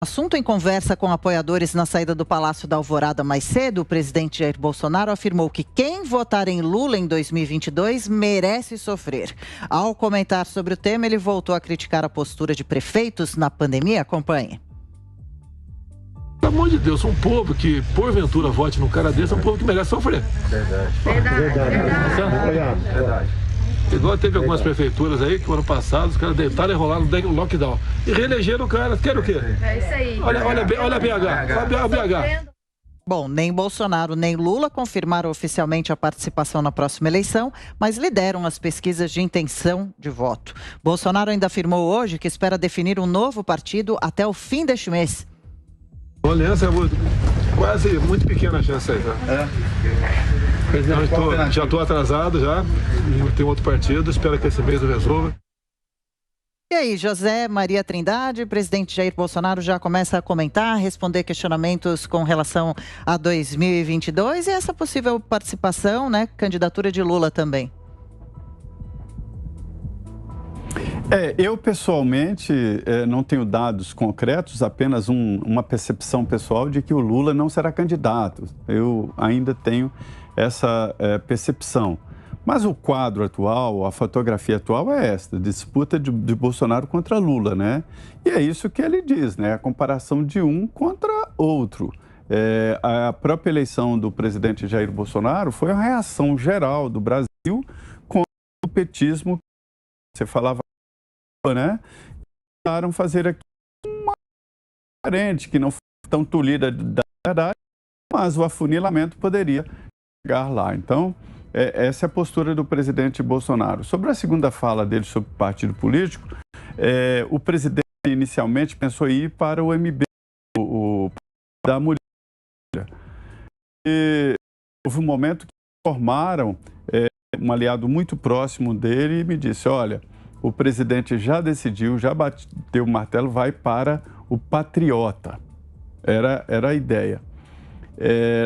Assunto em conversa com apoiadores na saída do Palácio da Alvorada mais cedo, o presidente Jair Bolsonaro afirmou que quem votar em Lula em 2022 merece sofrer. Ao comentar sobre o tema, ele voltou a criticar a postura de prefeitos na pandemia. Acompanhe. Pelo amor de Deus, um povo que, porventura, vote num cara desse, é um povo que merece sofrer. Verdade. Igual teve algumas prefeituras aí que, no ano passado, os caras deitaram e rolaram no lockdown. E reelegeram o cara. Quer o quê? É isso aí. Olha a BH. Olha a BH. Bom, nem Bolsonaro nem Lula confirmaram oficialmente a participação na próxima eleição, mas lideram as pesquisas de intenção de voto. Bolsonaro ainda afirmou hoje que espera definir um novo partido até o fim deste mês. Uma aliança é quase muito pequena a chance aí, tá? Já estou atrasado, tem outro partido, espero que esse mês eu resolva. E aí, José Maria Trindade, presidente Jair Bolsonaro já começa a comentar, responder questionamentos com relação a 2022 e essa possível participação, candidatura de Lula também. Eu pessoalmente não tenho dados concretos, apenas uma percepção pessoal de que o Lula não será candidato. Eu ainda tenho essa percepção. Mas o quadro atual, a fotografia atual é esta, disputa de Bolsonaro contra Lula, né? E é isso que ele diz, né? A comparação de um contra outro. A própria eleição do presidente Jair Bolsonaro foi uma reação geral do Brasil contra o petismo que você falava, né? Tentaram fazer aqui uma parente que não foi tão tolhida da verdade, mas o afunilamento poderia chegar lá. Então, essa é a postura do presidente Bolsonaro. Sobre a segunda fala dele sobre o partido político, o presidente inicialmente pensou em ir para o MB, o da mulher. E houve um momento que formaram um aliado muito próximo dele e me disse, olha, o presidente já decidiu, já bateu o martelo, vai para o Patriota. Era a ideia.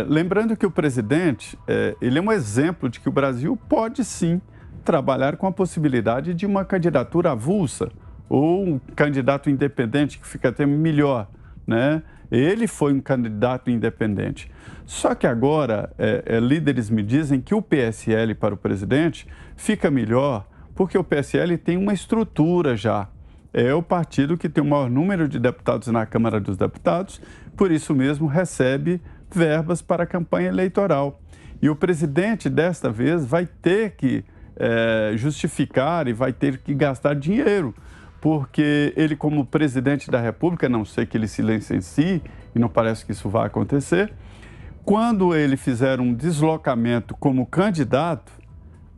Lembrando que o presidente, ele é um exemplo de que o Brasil pode sim trabalhar com a possibilidade de uma candidatura avulsa ou um candidato independente que fica até melhor, né? Ele foi um candidato independente. Só que agora, líderes me dizem que o PSL para o presidente fica melhor porque o PSL tem uma estrutura já. É o partido que tem o maior número de deputados na Câmara dos Deputados, por isso mesmo recebe verbas para a campanha eleitoral. E o presidente, desta vez, vai ter que justificar e vai ter que gastar dinheiro, porque ele, como presidente da República, a não sei que ele se licencie, e não parece que isso vai acontecer, quando ele fizer um deslocamento como candidato,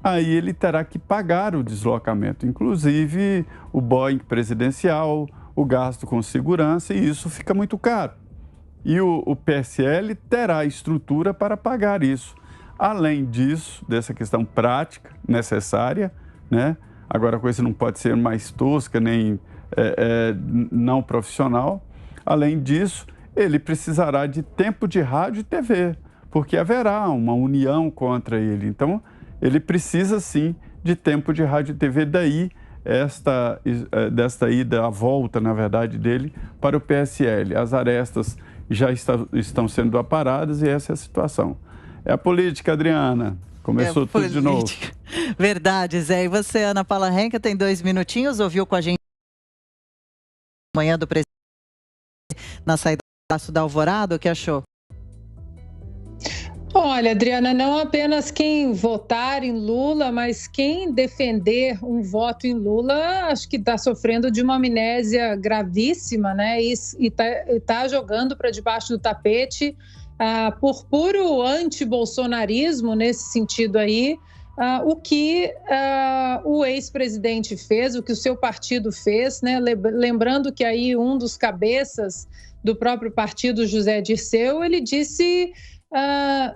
aí ele terá que pagar o deslocamento, inclusive o Boeing presidencial, o gasto com segurança, e isso fica muito caro. E o PSL terá estrutura para pagar isso. Além disso, dessa questão prática necessária, né? Agora a coisa não pode ser mais tosca nem não profissional. Além disso, ele precisará de tempo de rádio e TV, porque haverá uma união contra ele. Então, ele precisa sim de tempo de rádio e TV, daí desta ida, a volta, na verdade, dele para o PSL. As arestas já estão sendo aparadas e essa é a situação. É a política, Adriana. Começou tudo de novo. Verdade, Zé. E você, Ana Paula Henke, tem 2 minutinhos, ouviu com a gente amanhã do presidente na saída do Palácio da Alvorada, o que achou? Olha, Adriana, não apenas quem votar em Lula, mas quem defender um voto em Lula, acho que está sofrendo de uma amnésia gravíssima, né? E está jogando para debaixo do tapete, por puro anti-bolsonarismo, nesse sentido aí, o que o ex-presidente fez, o que o seu partido fez, né? Lembrando que aí um dos cabeças do próprio partido, José Dirceu, ele disse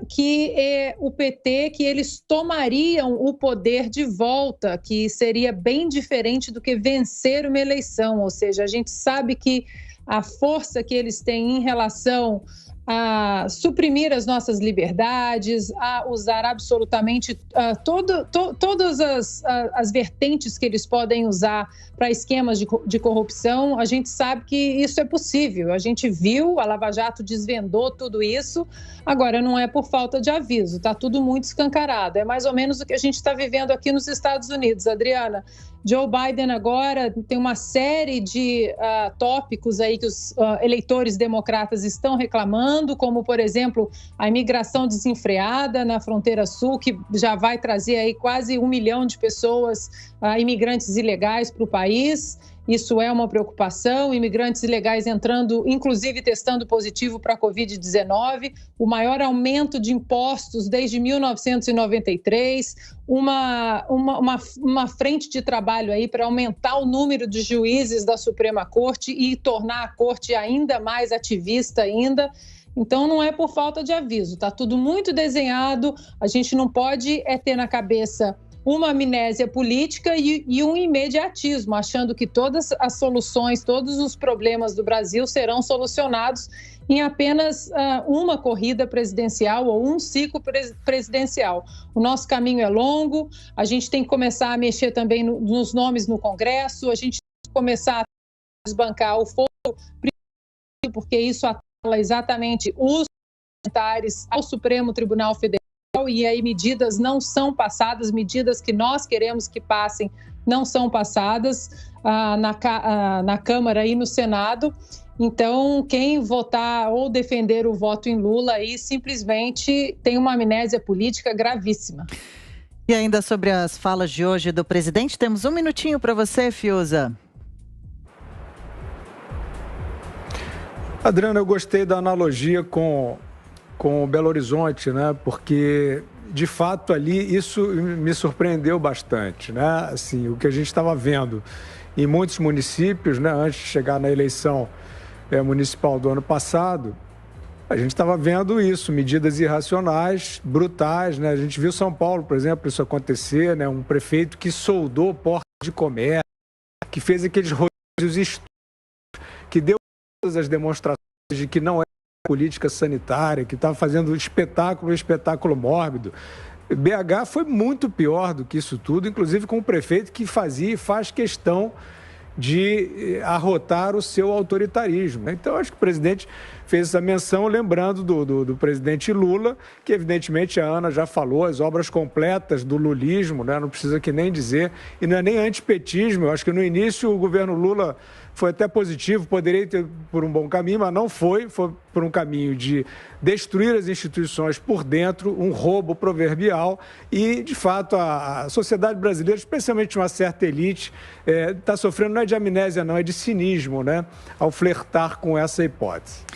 que o PT, que eles tomariam o poder de volta, que seria bem diferente do que vencer uma eleição, ou seja, a gente sabe que a força que eles têm em relação a suprimir as nossas liberdades, a usar absolutamente todas as vertentes que eles podem usar para esquemas de corrupção. A gente sabe que isso é possível. A gente viu, a Lava Jato desvendou tudo isso. Agora, não é por falta de aviso, está tudo muito escancarado. É mais ou menos o que a gente está vivendo aqui nos Estados Unidos, Adriana. Joe Biden agora tem uma série de tópicos aí que os eleitores democratas estão reclamando, como, por exemplo, a imigração desenfreada na fronteira sul, que já vai trazer aí quase 1 milhão de pessoas, imigrantes ilegais para o país. Isso é uma preocupação, imigrantes ilegais entrando, inclusive testando positivo para a Covid-19, o maior aumento de impostos desde 1993, uma frente de trabalho aí para aumentar o número de juízes da Suprema Corte e tornar a Corte ainda mais ativista ainda. Então, não é por falta de aviso, está tudo muito desenhado, a gente não pode ter na cabeça uma amnésia política e um imediatismo, achando que todas as soluções, todos os problemas do Brasil serão solucionados em apenas uma corrida presidencial ou um ciclo presidencial. O nosso caminho é longo, a gente tem que começar a mexer também nos nomes no Congresso, a gente tem que começar a desbancar o foro, porque isso atala exatamente os parlamentares ao Supremo Tribunal Federal. E aí medidas não são passadas, medidas que nós queremos que passem não são passadas na Câmara e no Senado. Então, quem votar ou defender o voto em Lula aí simplesmente tem uma amnésia política gravíssima. E ainda sobre as falas de hoje do presidente, temos 1 minutinho para você, Fiuza. Adriana, eu gostei da analogia com o Belo Horizonte, né? Porque, de fato, ali isso me surpreendeu bastante, né? Assim, o que a gente estava vendo em muitos municípios, né? Antes de chegar na eleição municipal do ano passado, a gente estava vendo isso, medidas irracionais, brutais, né? A gente viu São Paulo, por exemplo, isso acontecer, né? Um prefeito que soldou porta de comércio, que fez aqueles rodízios históricos, que deu todas as demonstrações de que não é política sanitária, que estava fazendo espetáculo mórbido. BH foi muito pior do que isso tudo, inclusive com um prefeito que fazia e faz questão de arrotar o seu autoritarismo. Então, acho que o presidente fez essa menção, lembrando do presidente Lula, que evidentemente a Ana já falou, as obras completas do lulismo, né? Não precisa que nem dizer, e não é nem antipetismo. Eu acho que no início o governo Lula foi até positivo, poderia ter por um bom caminho, mas não foi por um caminho de destruir as instituições por dentro, um roubo proverbial e, de fato, a sociedade brasileira, especialmente uma certa elite, está sofrendo não é de amnésia, não, é de cinismo, né, ao flertar com essa hipótese.